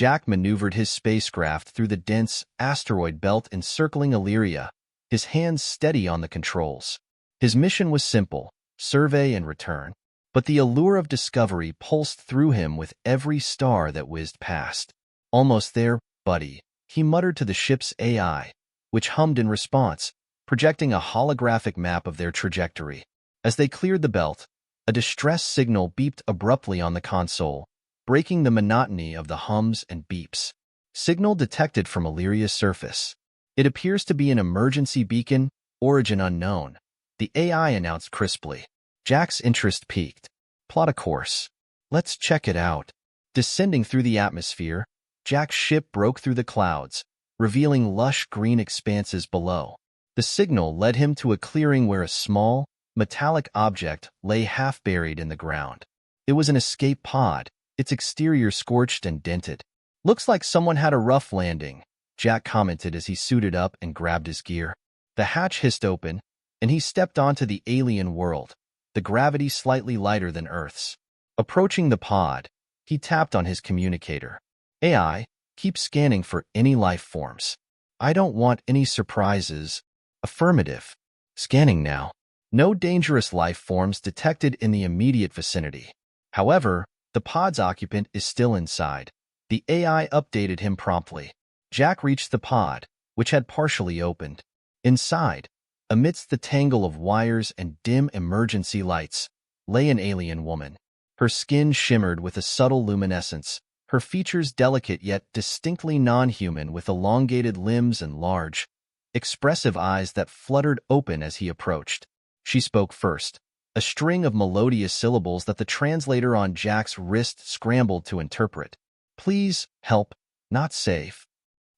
Jack maneuvered his spacecraft through the dense asteroid belt encircling Illyria, his hands steady on the controls. His mission was simple: survey and return. But the allure of discovery pulsed through him with every star that whizzed past. "Almost there, buddy," he muttered to the ship's AI, which hummed in response, projecting a holographic map of their trajectory. As they cleared the belt, a distress signal beeped abruptly on the console, breaking the monotony of the hums and beeps. "Signal detected from Illyria's surface. It appears to be an emergency beacon, origin unknown," the AI announced crisply. Jack's interest peaked. "Plot a course. Let's check it out." Descending through the atmosphere, Jack's ship broke through the clouds, revealing lush green expanses below. The signal led him to a clearing where a small, metallic object lay half-buried in the ground. It was an escape pod, its exterior scorched and dented. "Looks like someone had a rough landing," Jack commented as he suited up and grabbed his gear. The hatch hissed open, and he stepped onto the alien world, the gravity slightly lighter than Earth's. Approaching the pod, he tapped on his communicator. "AI, keep scanning for any life forms. I don't want any surprises." "Affirmative. Scanning now. No dangerous life forms detected in the immediate vicinity. However, the pod's occupant is still inside." The AI updated him promptly. Jack reached the pod, which had partially opened. Inside, amidst the tangle of wires and dim emergency lights, lay an alien woman. Her skin shimmered with a subtle luminescence, her features delicate yet distinctly non-human, with elongated limbs and large, expressive eyes that fluttered open as he approached. She spoke first, a string of melodious syllables that the translator on Jack's wrist scrambled to interpret. "Please, help, not safe."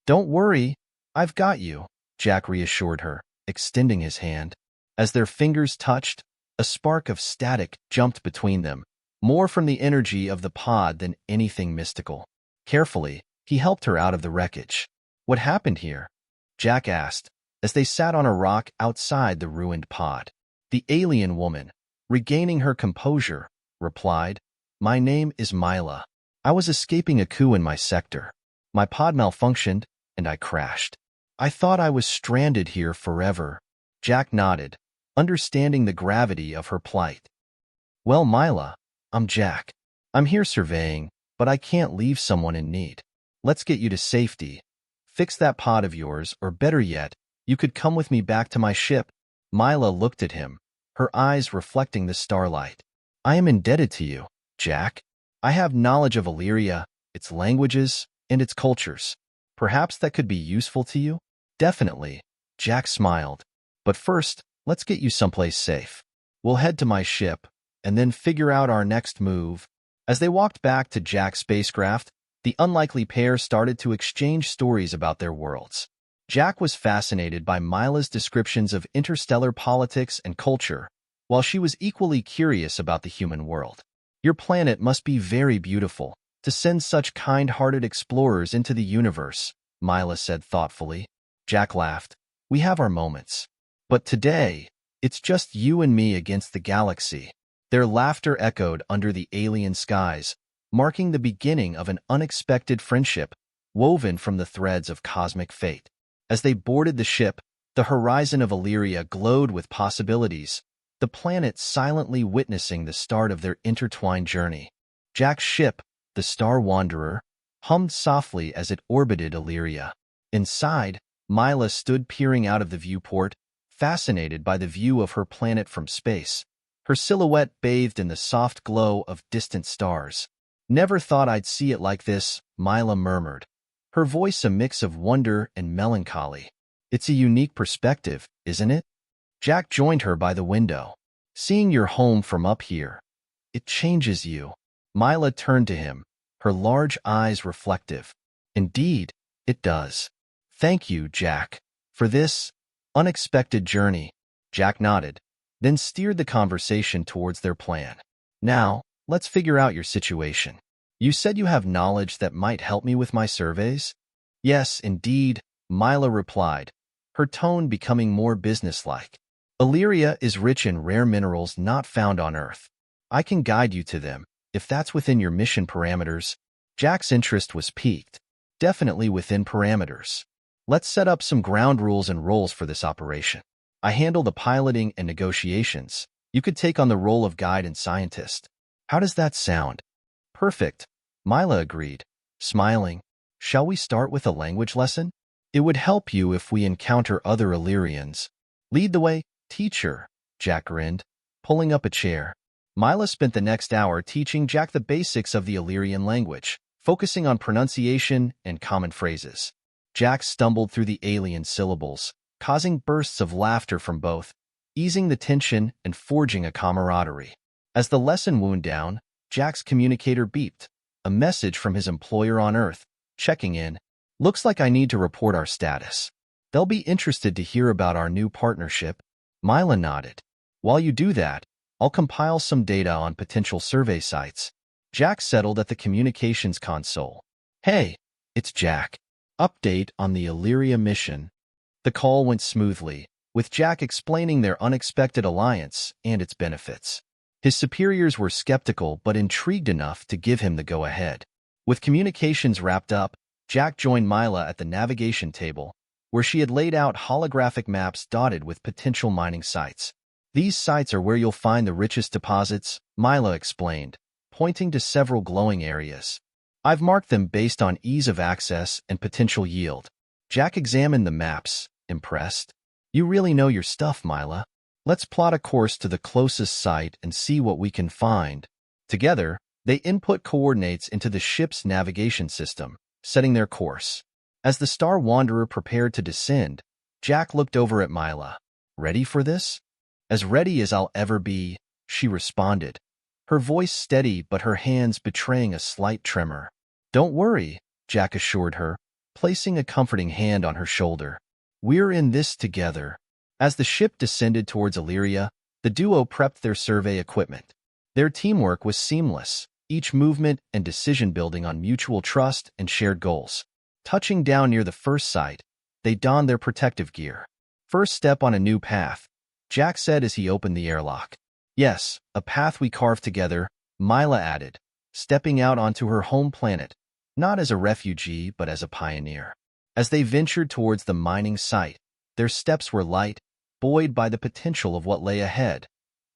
"Don't worry, I've got you," Jack reassured her, extending his hand. As their fingers touched, a spark of static jumped between them, more from the energy of the pod than anything mystical. Carefully, he helped her out of the wreckage. "What happened here?" Jack asked, as they sat on a rock outside the ruined pod. The alien woman, regaining her composure, replied, "My name is Mila. I was escaping a coup in my sector. My pod malfunctioned, and I crashed. I thought I was stranded here forever." Jack nodded, understanding the gravity of her plight. "Well, Mila, I'm Jack. I'm here surveying, but I can't leave someone in need. Let's get you to safety. Fix that pod of yours, or better yet, you could come with me back to my ship." Mila looked at him, her eyes reflecting the starlight. "I am indebted to you, Jack. I have knowledge of Illyria, its languages, and its cultures. Perhaps that could be useful to you?" "Definitely," Jack smiled. "But first, let's get you someplace safe. We'll head to my ship, and then figure out our next move." As they walked back to Jack's spacecraft, the unlikely pair started to exchange stories about their worlds. Jack was fascinated by Mila's descriptions of interstellar politics and culture, while she was equally curious about the human world. "Your planet must be very beautiful, to send such kind-hearted explorers into the universe," Mila said thoughtfully. Jack laughed. "We have our moments. But today, it's just you and me against the galaxy." Their laughter echoed under the alien skies, marking the beginning of an unexpected friendship woven from the threads of cosmic fate. As they boarded the ship, the horizon of Illyria glowed with possibilities, the planet silently witnessing the start of their intertwined journey. Jack's ship, the Star Wanderer, hummed softly as it orbited Illyria. Inside, Mila stood peering out of the viewport, fascinated by the view of her planet from space, her silhouette bathed in the soft glow of distant stars. "Never thought I'd see it like this," Mila murmured, her voice a mix of wonder and melancholy. "It's a unique perspective, isn't it?" Jack joined her by the window. "Seeing your home from up here, it changes you." Mila turned to him, her large eyes reflective. "Indeed, it does. Thank you, Jack, for this unexpected journey." Jack nodded, then steered the conversation towards their plan. "Now, let's figure out your situation. You said you have knowledge that might help me with my surveys?" "Yes, indeed," Mila replied, her tone becoming more businesslike. "Illyria is rich in rare minerals not found on Earth. I can guide you to them, if that's within your mission parameters." Jack's interest was piqued, definitely within parameters. Let's set up some ground rules and roles for this operation. I handle the piloting and negotiations. You could take on the role of guide and scientist. How does that sound? Perfect, Mila agreed, smiling. Shall we start with a language lesson? It would help you if we encounter other Illyrians. Lead the way, teacher, Jack grinned, pulling up a chair. Mila spent the next hour teaching Jack the basics of the Illyrian language, focusing on pronunciation and common phrases. Jack stumbled through the alien syllables, causing bursts of laughter from both, easing the tension and forging a camaraderie. As the lesson wound down, Jack's communicator beeped, a message from his employer on Earth, checking in. Looks like I need to report our status. They'll be interested to hear about our new partnership. Mila nodded. While you do that, I'll compile some data on potential survey sites. Jack settled at the communications console. Hey, it's Jack. Update on the Illyria mission. The call went smoothly, with Jack explaining their unexpected alliance and its benefits. His superiors were skeptical but intrigued enough to give him the go-ahead. With communications wrapped up, Jack joined Mila at the navigation table, where she had laid out holographic maps dotted with potential mining sites. These sites are where you'll find the richest deposits, Mila explained, pointing to several glowing areas. I've marked them based on ease of access and potential yield. Jack examined the maps, impressed. You really know your stuff, Mila. Let's plot a course to the closest site and see what we can find. Together, they input coordinates into the ship's navigation system, setting their course. As the Star Wanderer prepared to descend, Jack looked over at Mila. Ready for this? As ready as I'll ever be, she responded, her voice steady but her hands betraying a slight tremor. Don't worry, Jack assured her, placing a comforting hand on her shoulder. We're in this together. As the ship descended towards Illyria, the duo prepped their survey equipment. Their teamwork was seamless, each movement and decision building on mutual trust and shared goals. Touching down near the first site, they donned their protective gear. First step on a new path, Jack said as he opened the airlock. Yes, a path we carved together, Mila added, stepping out onto her home planet, not as a refugee but as a pioneer. As they ventured towards the mining site, their steps were light, buoyed by the potential of what lay ahead.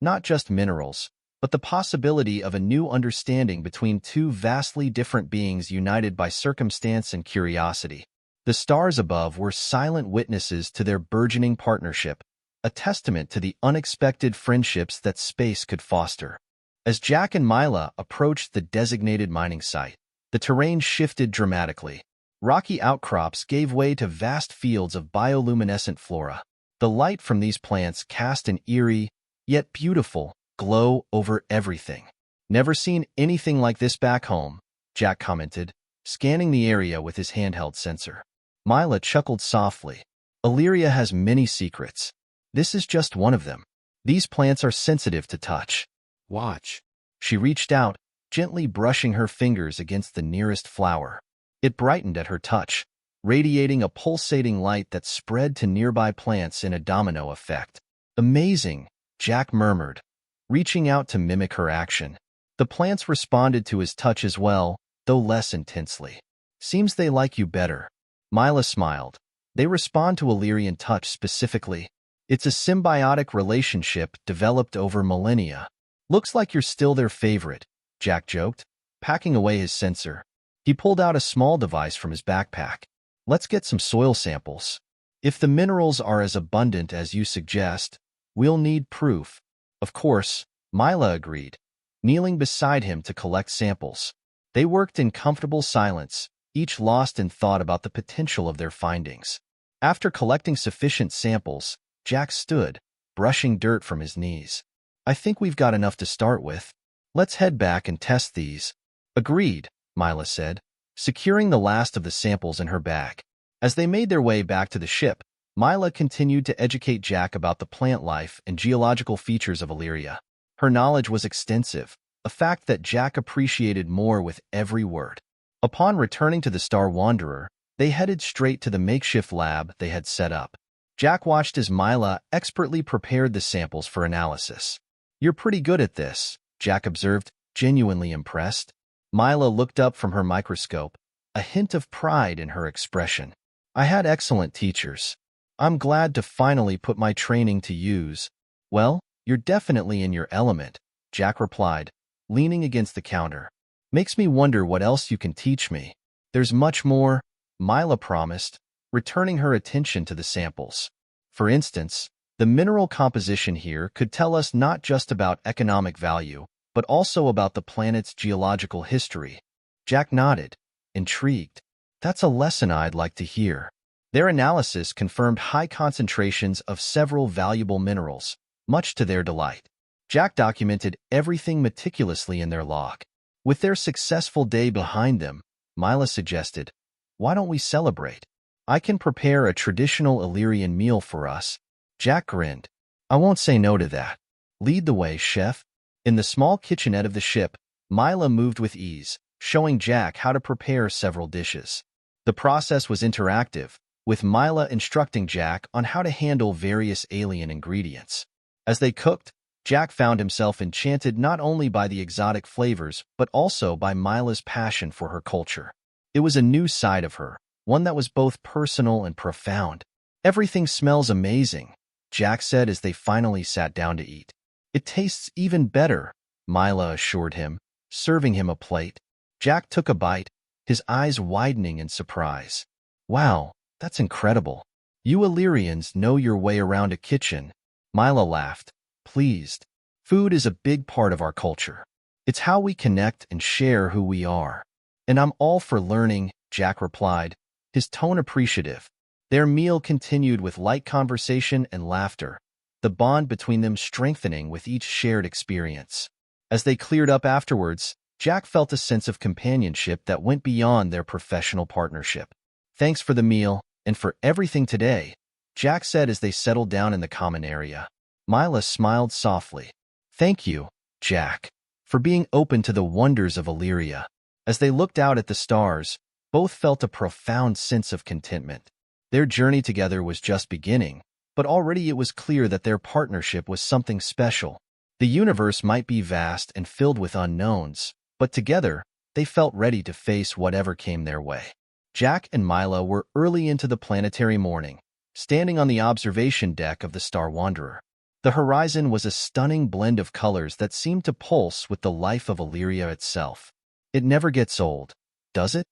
Not just minerals, but the possibility of a new understanding between two vastly different beings united by circumstance and curiosity. The stars above were silent witnesses to their burgeoning partnership, a testament to the unexpected friendships that space could foster. As Jack and Mila approached the designated mining site, the terrain shifted dramatically. Rocky outcrops gave way to vast fields of bioluminescent flora. The light from these plants cast an eerie, yet beautiful, glow over everything. Never seen anything like this back home, Jack commented, scanning the area with his handheld sensor. Mila chuckled softly. Illyria has many secrets. This is just one of them. These plants are sensitive to touch. Watch. She reached out, gently brushing her fingers against the nearest flower. It brightened at her touch, radiating a pulsating light that spread to nearby plants in a domino effect. Amazing, Jack murmured, reaching out to mimic her action. The plants responded to his touch as well, though less intensely. Seems they like you better. Mila smiled. They respond to Illyrian touch specifically. It's a symbiotic relationship developed over millennia. Looks like you're still their favorite, Jack joked, packing away his sensor. He pulled out a small device from his backpack. Let's get some soil samples. If the minerals are as abundant as you suggest, we'll need proof. Of course, Mila agreed, kneeling beside him to collect samples. They worked in comfortable silence, each lost in thought about the potential of their findings. After collecting sufficient samples, Jack stood, brushing dirt from his knees. I think we've got enough to start with. Let's head back and test these. Agreed, Mila said, securing the last of the samples in her bag. As they made their way back to the ship, Mila continued to educate Jack about the plant life and geological features of Illyria. Her knowledge was extensive, a fact that Jack appreciated more with every word. Upon returning to the Star Wanderer, they headed straight to the makeshift lab they had set up. Jack watched as Mila expertly prepared the samples for analysis. You're pretty good at this, Jack observed, genuinely impressed. Mila looked up from her microscope, a hint of pride in her expression. I had excellent teachers. I'm glad to finally put my training to use. Well, you're definitely in your element, Jack replied, leaning against the counter. Makes me wonder what else you can teach me. There's much more, Mila promised, returning her attention to the samples. For instance, the mineral composition here could tell us not just about economic value, but also about the planet's geological history. Jack nodded, intrigued. That's a lesson I'd like to hear. Their analysis confirmed high concentrations of several valuable minerals, much to their delight. Jack documented everything meticulously in their log. With their successful day behind them, Mila suggested, "Why don't we celebrate? I can prepare a traditional Illyrian meal for us." Jack grinned. "I won't say no to that. Lead the way, chef." In the small kitchenette of the ship, Mila moved with ease, showing Jack how to prepare several dishes. The process was interactive, with Mila instructing Jack on how to handle various alien ingredients. As they cooked, Jack found himself enchanted not only by the exotic flavors, but also by Mila's passion for her culture. It was a new side of her, one that was both personal and profound. "Everything smells amazing," Jack said as they finally sat down to eat. "It tastes even better," Mila assured him, serving him a plate. Jack took a bite, his eyes widening in surprise. "Wow, that's incredible. You Illyrians know your way around a kitchen." Mila laughed, pleased. "Food is a big part of our culture. It's how we connect and share who we are." "And I'm all for learning," Jack replied, his tone appreciative. Their meal continued with light conversation and laughter, the bond between them strengthening with each shared experience. As they cleared up afterwards, Jack felt a sense of companionship that went beyond their professional partnership. "Thanks for the meal, and for everything today," Jack said as they settled down in the common area. Mila smiled softly. "Thank you, Jack, for being open to the wonders of Illyria." As they looked out at the stars, both felt a profound sense of contentment. Their journey together was just beginning, but already it was clear that their partnership was something special. The universe might be vast and filled with unknowns, but together, they felt ready to face whatever came their way. Jack and Mila were early into the planetary morning, standing on the observation deck of the Star Wanderer. The horizon was a stunning blend of colors that seemed to pulse with the life of Illyria itself. "It never gets old, does it?"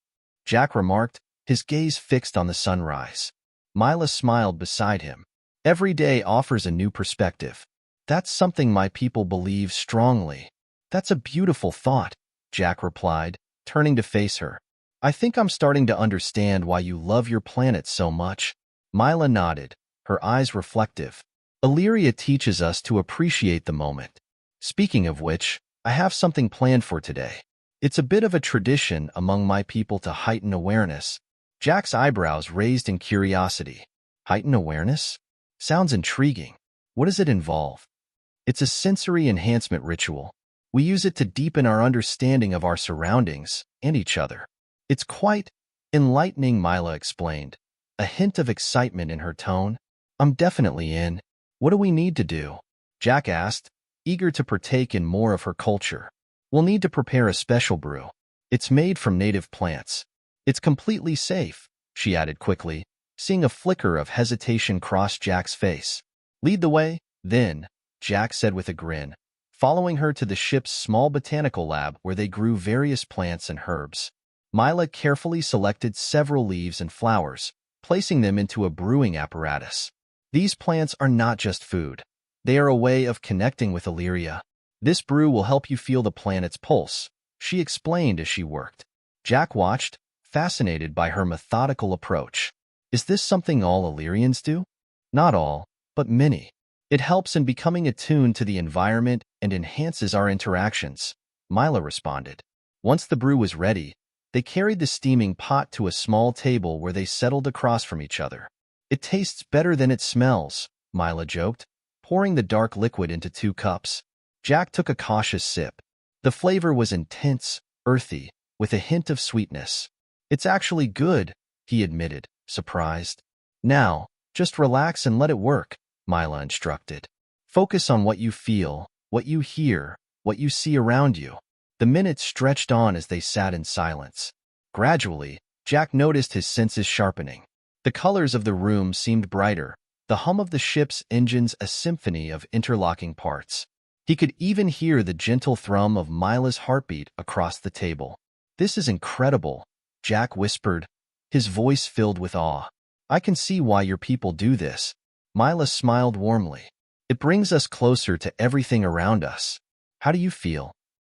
Jack remarked, his gaze fixed on the sunrise. Mila smiled beside him. "Every day offers a new perspective. That's something my people believe strongly." "That's a beautiful thought," Jack replied, turning to face her. "I think I'm starting to understand why you love your planet so much." Mila nodded, her eyes reflective. "Illyria teaches us to appreciate the moment. Speaking of which, I have something planned for today. It's a bit of a tradition among my people to heighten awareness." Jack's eyebrows raised in curiosity. "Heighten awareness? Sounds intriguing. What does it involve?" "It's a sensory enhancement ritual. We use it to deepen our understanding of our surroundings and each other." "It's quite enlightening," Mila explained, a hint of excitement in her tone. "I'm definitely in." "What do we need to do?" Jack asked, eager to partake in more of her culture. "We'll need to prepare a special brew. It's made from native plants. It's completely safe," she added quickly, seeing a flicker of hesitation cross Jack's face. "Lead the way, then," Jack said with a grin, following her to the ship's small botanical lab where they grew various plants and herbs. Mila carefully selected several leaves and flowers, placing them into a brewing apparatus. "These plants are not just food. They are a way of connecting with Illyria. This brew will help you feel the planet's pulse," she explained as she worked. Jack watched, fascinated by her methodical approach. "Is this something all Illyrians do?" "Not all, but many. It helps in becoming attuned to the environment and enhances our interactions," Mila responded. Once the brew was ready, they carried the steaming pot to a small table where they settled across from each other. "It tastes better than it smells," Mila joked, pouring the dark liquid into 2 cups. Jack took a cautious sip. The flavor was intense, earthy, with a hint of sweetness. "It's actually good," he admitted, surprised. "Now, just relax and let it work," Mila instructed. "Focus on what you feel, what you hear, what you see around you." The minutes stretched on as they sat in silence. Gradually, Jack noticed his senses sharpening. The colors of the room seemed brighter, the hum of the ship's engines a symphony of interlocking parts. He could even hear the gentle thrum of Mila's heartbeat across the table. "This is incredible," Jack whispered, his voice filled with awe. "I can see why your people do this." Mila smiled warmly. "It brings us closer to everything around us." "How do you feel?"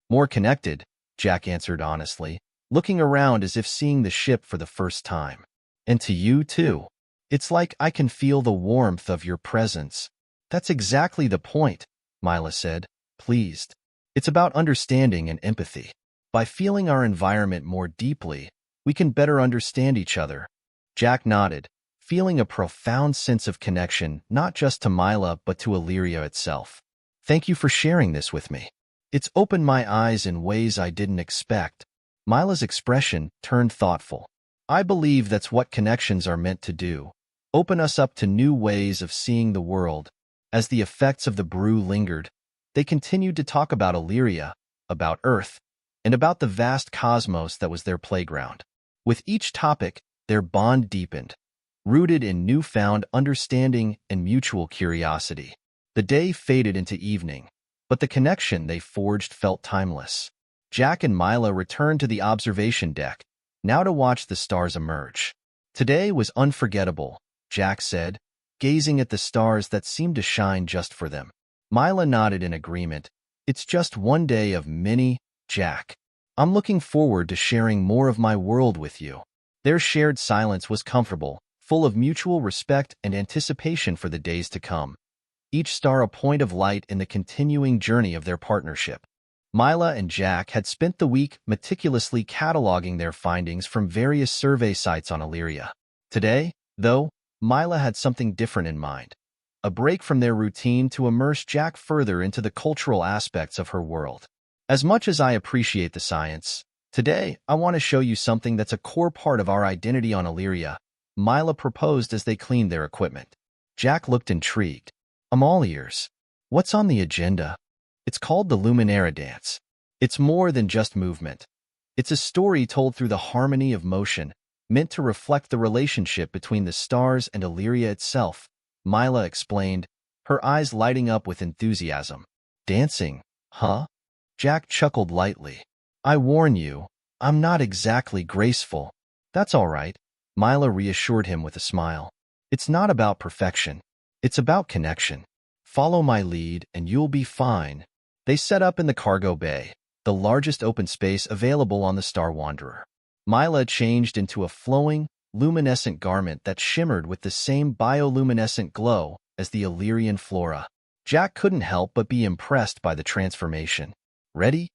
"More connected," Jack answered honestly, looking around as if seeing the ship for the first time. "And to you, too. It's like I can feel the warmth of your presence." "That's exactly the point," Mila said, pleased. "It's about understanding and empathy. By feeling our environment more deeply, we can better understand each other." Jack nodded, feeling a profound sense of connection not just to Mila but to Illyria itself. "Thank you for sharing this with me. It's opened my eyes in ways I didn't expect." Mila's expression turned thoughtful. "I believe that's what connections are meant to do, open us up to new ways of seeing the world." As the effects of the brew lingered, they continued to talk about Illyria, about Earth, and about the vast cosmos that was their playground. With each topic, their bond deepened, rooted in newfound understanding and mutual curiosity. The day faded into evening, but the connection they forged felt timeless. Jack and Mila returned to the observation deck, now to watch the stars emerge. "Today was unforgettable," Jack said, gazing at the stars that seemed to shine just for them. Mila nodded in agreement. "It's just one day of many, Jack. I'm looking forward to sharing more of my world with you." Their shared silence was comfortable, full of mutual respect and anticipation for the days to come, each star a point of light in the continuing journey of their partnership. Mila and Jack had spent the week meticulously cataloging their findings from various survey sites on Illyria. Today, though, Mila had something different in mind, a break from their routine to immerse Jack further into the cultural aspects of her world. "As much as I appreciate the science, today I want to show you something that's a core part of our identity on Illyria," Mila proposed as they cleaned their equipment. Jack looked intrigued. "I'm all ears. What's on the agenda?" "It's called the luminera dance. It's more than just movement. It's a story told through the harmony of motion, meant to reflect the relationship between the stars and Illyria itself," Mila explained, her eyes lighting up with enthusiasm. "Dancing, huh?" Jack chuckled lightly. "I warn you, I'm not exactly graceful." "That's all right," Mila reassured him with a smile. "It's not about perfection. It's about connection. Follow my lead and you'll be fine." They set up in the cargo bay, the largest open space available on the Star Wanderer. Mila changed into a flowing, luminescent garment that shimmered with the same bioluminescent glow as the Illyrian flora. Jack couldn't help but be impressed by the transformation. "Ready?"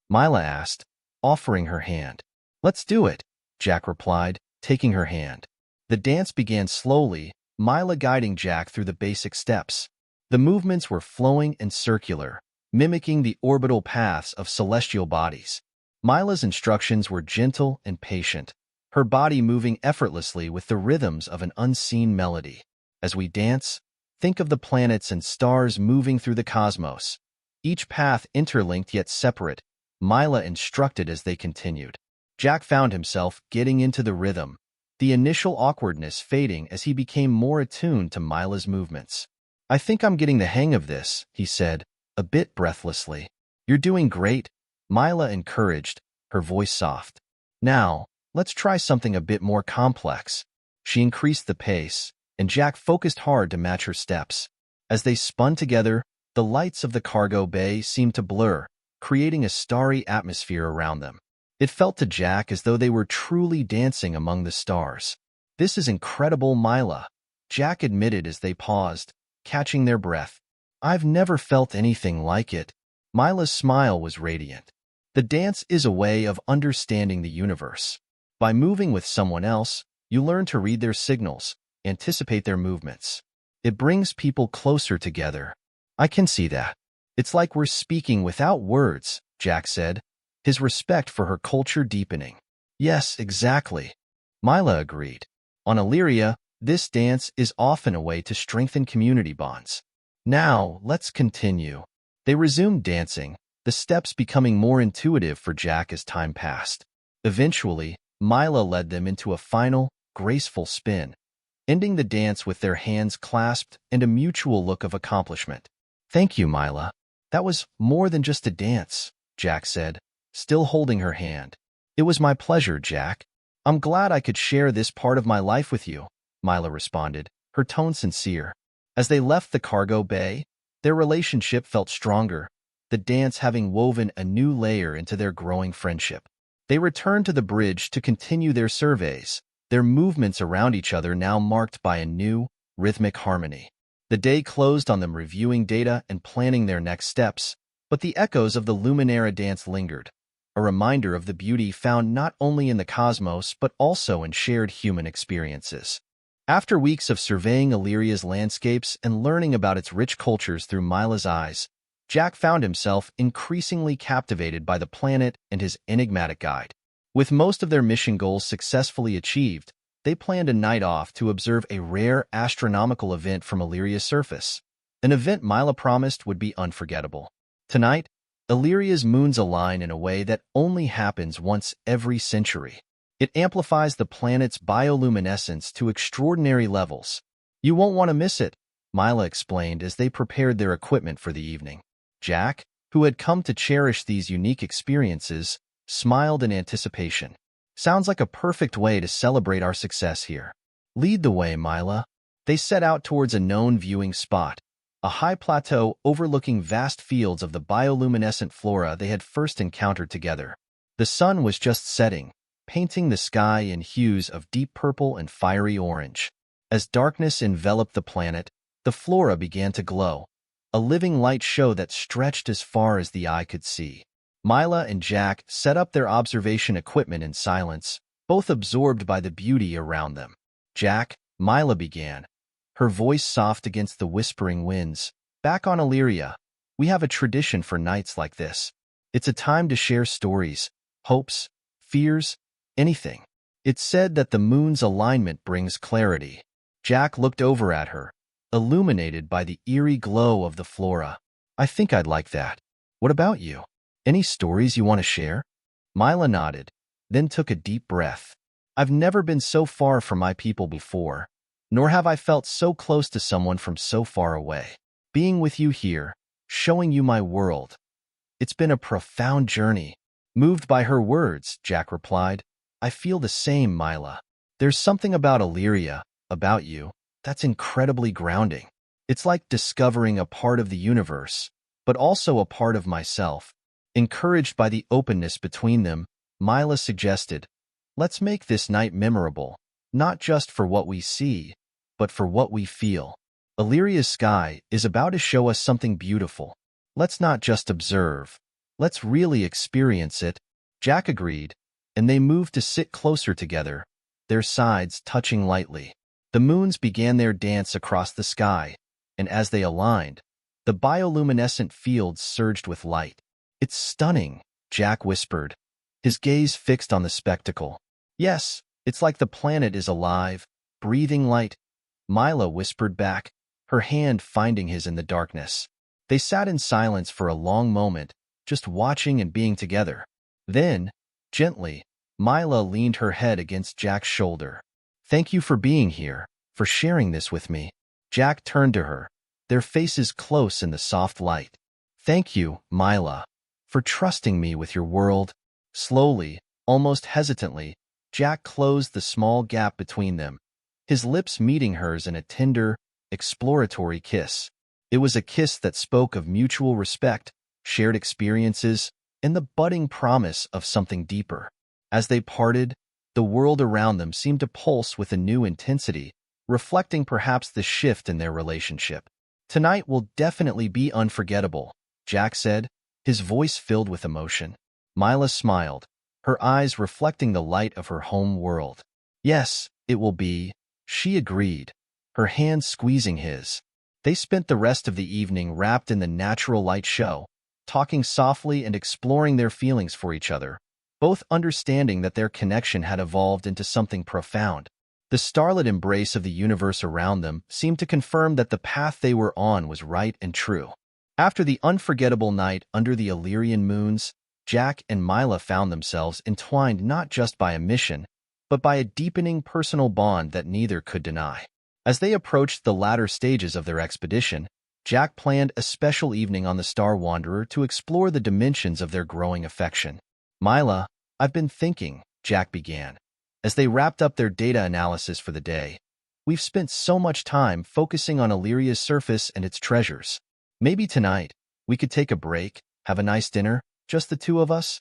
Mila asked, offering her hand. "Let's do it," Jack replied, taking her hand. The dance began slowly, Mila guiding Jack through the basic steps. The movements were flowing and circular, mimicking the orbital paths of celestial bodies. Mila's instructions were gentle and patient, her body moving effortlessly with the rhythms of an unseen melody. "As we dance, think of the planets and stars moving through the cosmos, each path interlinked yet separate," Mila instructed as they continued. Jack found himself getting into the rhythm, the initial awkwardness fading as he became more attuned to Mila's movements. "I think I'm getting the hang of this," he said, a bit breathlessly. "You're doing great," Mila encouraged, her voice soft. "Now, let's try something a bit more complex." She increased the pace, and Jack focused hard to match her steps. As they spun together, the lights of the cargo bay seemed to blur, creating a starry atmosphere around them. It felt to Jack as though they were truly dancing among the stars. "This is incredible, Mila," Jack admitted as they paused, catching their breath. "I've never felt anything like it." Mila's smile was radiant. The dance is a way of understanding the universe. By moving with someone else, you learn to read their signals, anticipate their movements. It brings people closer together. "I can see that. It's like we're speaking without words," Jack said, his respect for her culture deepening. "Yes, exactly," Mila agreed. On Illyria, this dance is often a way to strengthen community bonds. "Now, let's continue." They resumed dancing, the steps becoming more intuitive for Jack as time passed. Eventually, Mila led them into a final, graceful spin, ending the dance with their hands clasped and a mutual look of accomplishment. "Thank you, Mila. That was more than just a dance," Jack said, still holding her hand. "It was my pleasure, Jack. I'm glad I could share this part of my life with you," Mila responded, her tone sincere. As they left the cargo bay, their relationship felt stronger, the dance having woven a new layer into their growing friendship. They returned to the bridge to continue their surveys, their movements around each other now marked by a new, rhythmic harmony. The day closed on them reviewing data and planning their next steps, but the echoes of the luminera dance lingered, a reminder of the beauty found not only in the cosmos but also in shared human experiences. After weeks of surveying Illyria's landscapes and learning about its rich cultures through Mila's eyes, Jack found himself increasingly captivated by the planet and his enigmatic guide. With most of their mission goals successfully achieved, they planned a night off to observe a rare astronomical event from Illyria's surface, an event Mila promised would be unforgettable. Tonight, Illyria's moons align in a way that only happens once every century. It amplifies the planet's bioluminescence to extraordinary levels. "You won't want to miss it," Mila explained as they prepared their equipment for the evening. Jack, who had come to cherish these unique experiences, smiled in anticipation. "Sounds like a perfect way to celebrate our success here." "Lead the way, Mila." They set out towards a known viewing spot, a high plateau overlooking vast fields of the bioluminescent flora they had first encountered together. The sun was just setting, painting the sky in hues of deep purple and fiery orange. As darkness enveloped the planet, the flora began to glow, a living light show that stretched as far as the eye could see. Mila and Jack set up their observation equipment in silence, both absorbed by the beauty around them. "Jack," Mila began, her voice soft against the whispering winds, "back on Illyria, we have a tradition for nights like this. It's a time to share stories, hopes, fears, anything. It's said that the moon's alignment brings clarity." Jack looked over at her, illuminated by the eerie glow of the flora. "I think I'd like that. What about you? Any stories you want to share?" Mila nodded, then took a deep breath. "I've never been so far from my people before, nor have I felt so close to someone from so far away. Being with you here, showing you my world. It's been a profound journey." Moved by her words, Jack replied, "I feel the same, Mila. There's something about Illyria, about you, that's incredibly grounding. It's like discovering a part of the universe, but also a part of myself." Encouraged by the openness between them, Mila suggested, "Let's make this night memorable, not just for what we see, but for what we feel. Illyria's sky is about to show us something beautiful. Let's not just observe. Let's really experience it." Jack agreed, and they moved to sit closer together, their sides touching lightly. The moons began their dance across the sky, and as they aligned, the bioluminescent fields surged with light. "It's stunning," Jack whispered, his gaze fixed on the spectacle. "Yes, it's like the planet is alive, breathing light," Mila whispered back, her hand finding his in the darkness. They sat in silence for a long moment, just watching and being together. Then, gently, Mila leaned her head against Jack's shoulder. "Thank you for being here, for sharing this with me." Jack turned to her, their faces close in the soft light. "Thank you, Mila, for trusting me with your world." Slowly, almost hesitantly, Jack closed the small gap between them, his lips meeting hers in a tender, exploratory kiss. It was a kiss that spoke of mutual respect, shared experiences, and the budding promise of something deeper. As they parted, the world around them seemed to pulse with a new intensity, reflecting perhaps the shift in their relationship. "Tonight will definitely be unforgettable," Jack said, his voice filled with emotion. Mila smiled, her eyes reflecting the light of her home world. "Yes, it will be," she agreed, her hand squeezing his. They spent the rest of the evening wrapped in the natural light show, talking softly and exploring their feelings for each other, both understanding that their connection had evolved into something profound. The starlit embrace of the universe around them seemed to confirm that the path they were on was right and true. After the unforgettable night under the Illyrian moons, Jack and Mila found themselves entwined not just by a mission, but by a deepening personal bond that neither could deny. As they approached the latter stages of their expedition, Jack planned a special evening on the Star Wanderer to explore the dimensions of their growing affection. Mila, I've been thinking, Jack began, as they wrapped up their data analysis for the day. We've spent so much time focusing on Illyria's surface and its treasures. Maybe tonight, we could take a break, have a nice dinner, just the two of us?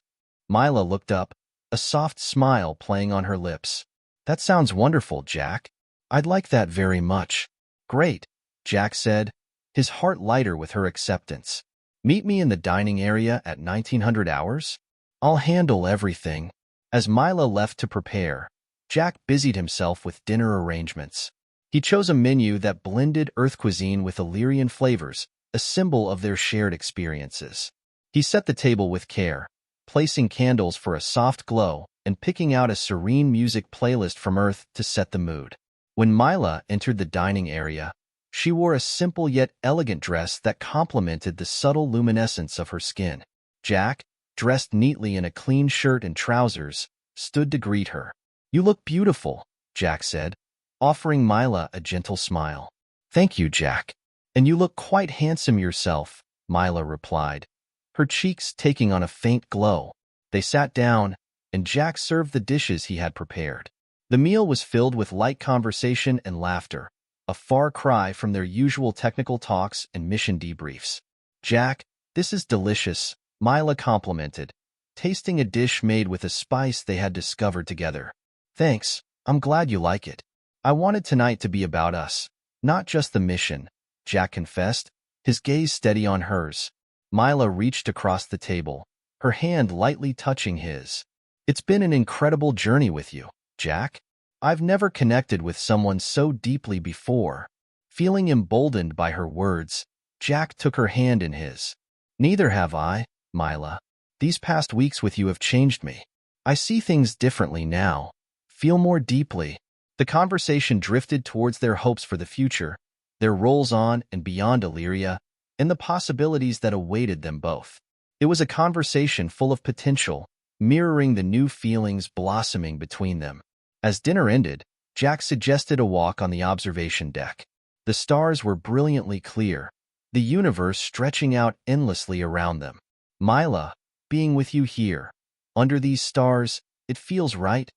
Mila looked up, a soft smile playing on her lips. That sounds wonderful, Jack. I'd like that very much. Great, Jack said, his heart lighter with her acceptance. Meet me in the dining area at 1900 hours? I'll handle everything. As Mila left to prepare, Jack busied himself with dinner arrangements. He chose a menu that blended Earth cuisine with Illyrian flavors, a symbol of their shared experiences. He set the table with care, placing candles for a soft glow and picking out a serene music playlist from Earth to set the mood. When Mila entered the dining area, she wore a simple yet elegant dress that complemented the subtle luminescence of her skin. Jack, dressed neatly in a clean shirt and trousers, stood to greet her. You look beautiful, Jack said, offering Mila a gentle smile. Thank you, Jack. And you look quite handsome yourself, Mila replied, her cheeks taking on a faint glow. They sat down, and Jack served the dishes he had prepared. The meal was filled with light conversation and laughter, a far cry from their usual technical talks and mission debriefs. Jack, this is delicious, Mila complimented, tasting a dish made with a spice they had discovered together. Thanks, I'm glad you like it. I wanted tonight to be about us, not just the mission, Jack confessed, his gaze steady on hers. Mila reached across the table, her hand lightly touching his. It's been an incredible journey with you, Jack. I've never connected with someone so deeply before. Feeling emboldened by her words, Jack took her hand in his. Neither have I, Mila. These past weeks with you have changed me. I see things differently now, feel more deeply. The conversation drifted towards their hopes for the future, their roles on and beyond Illyria, and the possibilities that awaited them both. It was a conversation full of potential, mirroring the new feelings blossoming between them. As dinner ended, Jack suggested a walk on the observation deck. The stars were brilliantly clear, the universe stretching out endlessly around them. Mila, being with you here, under these stars, it feels right,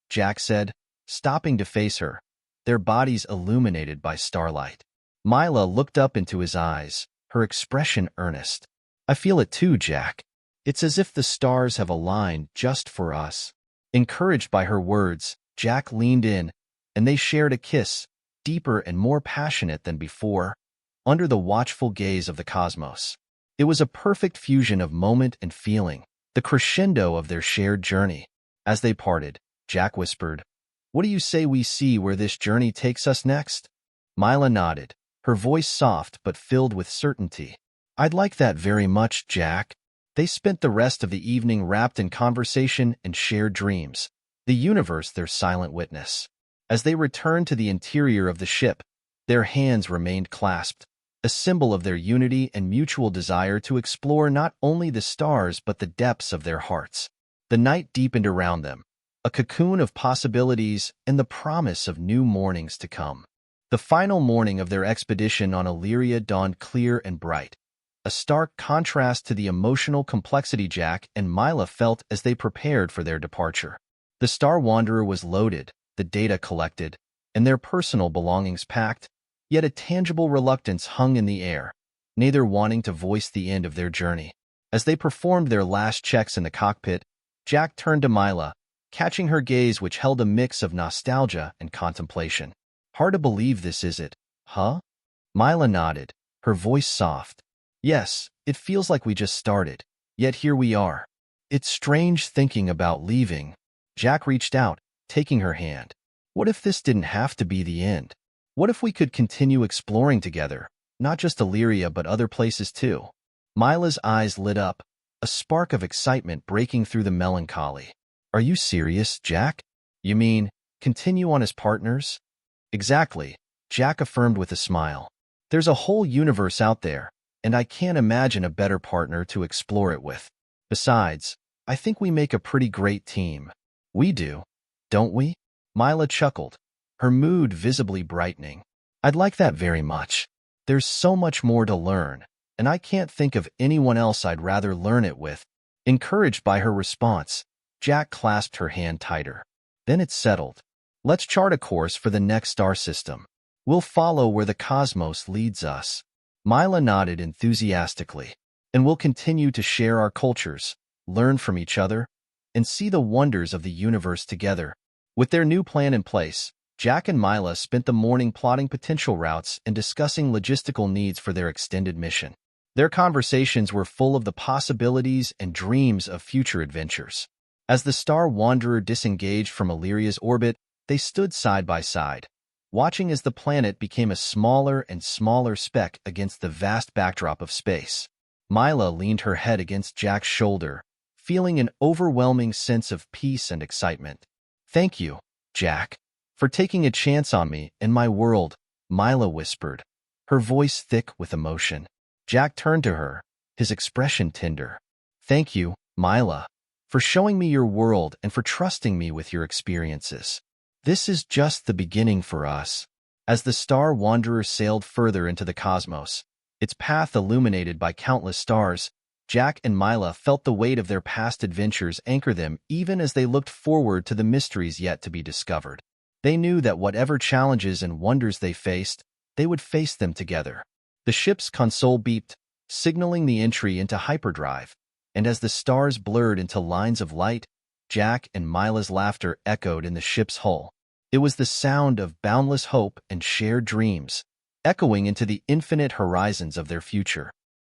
Jack said, stopping to face her, their bodies illuminated by starlight. Mila looked up into his eyes, her expression earnest. I feel it too, Jack. It's as if the stars have aligned just for us. Encouraged by her words, Jack leaned in, and they shared a kiss, deeper and more passionate than before, under the watchful gaze of the cosmos. It was a perfect fusion of moment and feeling, the crescendo of their shared journey. As they parted, Jack whispered, What do you say we see where this journey takes us next? Mila nodded, her voice soft but filled with certainty. I'd like that very much, Jack. They spent the rest of the evening wrapped in conversation and shared dreams, the universe their silent witness. As they returned to the interior of the ship, their hands remained clasped, a symbol of their unity and mutual desire to explore not only the stars but the depths of their hearts. The night deepened around them, a cocoon of possibilities and the promise of new mornings to come. The final morning of their expedition on Illyria dawned clear and bright, a stark contrast to the emotional complexity Jack and Mila felt as they prepared for their departure. The Star Wanderer was loaded, the data collected, and their personal belongings packed, yet a tangible reluctance hung in the air, neither wanting to voice the end of their journey. As they performed their last checks in the cockpit, Jack turned to Mila, catching her gaze which held a mix of nostalgia and contemplation. Hard to believe this, is it, huh? Mila nodded, her voice soft. Yes, it feels like we just started, yet here we are. It's strange thinking about leaving. Jack reached out, taking her hand. What if this didn't have to be the end? What if we could continue exploring together, not just Illyria but other places too? Mila's eyes lit up, a spark of excitement breaking through the melancholy. Are you serious, Jack? You mean, continue on as partners? Exactly, Jack affirmed with a smile. There's a whole universe out there, and I can't imagine a better partner to explore it with. Besides, I think we make a pretty great team. We do, don't we? Mila chuckled, her mood visibly brightening. I'd like that very much. There's so much more to learn, and I can't think of anyone else I'd rather learn it with. Encouraged by her response, Jack clasped her hand tighter. Then it's settled. Let's chart a course for the next star system. We'll follow where the cosmos leads us. Mila nodded enthusiastically. And we'll continue to share our cultures, learn from each other, and see the wonders of the universe together. With their new plan in place, Jack and Mila spent the morning plotting potential routes and discussing logistical needs for their extended mission. Their conversations were full of the possibilities and dreams of future adventures. As the Star Wanderer disengaged from Illyria's orbit, they stood side by side, watching as the planet became a smaller and smaller speck against the vast backdrop of space. Mila leaned her head against Jack's shoulder, feeling an overwhelming sense of peace and excitement. Thank you, Jack, for taking a chance on me and my world, Mila whispered, her voice thick with emotion. Jack turned to her, his expression tender. Thank you, Mila, for showing me your world and for trusting me with your experiences. This is just the beginning for us. As the Star Wanderer sailed further into the cosmos, its path illuminated by countless stars, Jack and Mila felt the weight of their past adventures anchor them even as they looked forward to the mysteries yet to be discovered. They knew that whatever challenges and wonders they faced, they would face them together. The ship's console beeped, signaling the entry into hyperdrive, and as the stars blurred into lines of light, Jack and Mila's laughter echoed in the ship's hull. It was the sound of boundless hope and shared dreams, echoing into the infinite horizons of their future.